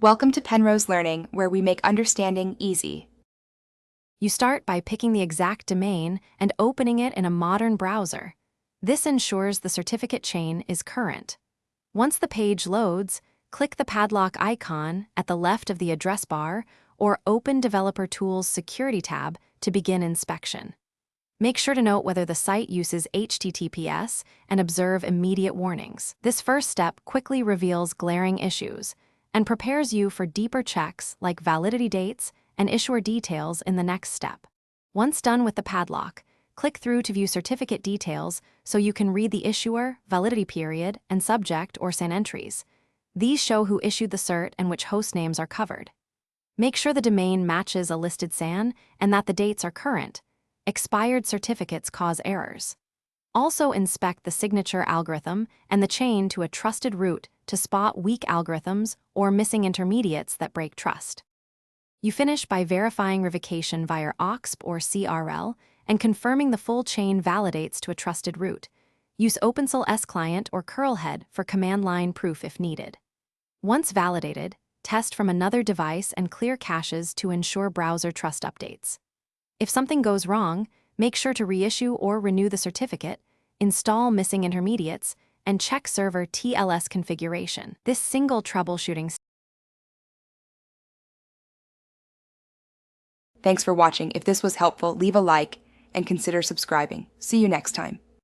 Welcome to Penrose Learning, where we make understanding easy. You start by picking the exact domain and opening it in a modern browser. This ensures the certificate chain is current. Once the page loads, click the padlock icon at the left of the address bar or open Developer Tools Security tab to begin inspection. Make sure to note whether the site uses HTTPS and observe immediate warnings. This first step quickly reveals glaring issues and prepares you for deeper checks like validity dates and issuer details in the next step. Once done with the padlock, click through to view certificate details so you can read the issuer, validity period, and subject or SAN entries. These show who issued the cert and which host names are covered. Make sure the domain matches a listed SAN and that the dates are current. Expired certificates cause errors. Also inspect the signature algorithm and the chain to a trusted route to spot weak algorithms or missing intermediates that break trust. You finish by verifying revocation via OXP or CRL and confirming the full chain validates to a trusted route. Use OpenSol S-Client or curlhead for command line proof if needed. Once validated, test from another device and clear caches to ensure browser trust updates. If something goes wrong, make sure to reissue or renew the certificate, install missing intermediates, and check server TLS configuration. This single troubleshooting. Thanks for watching. If this was helpful, leave a like and consider subscribing. See you next time.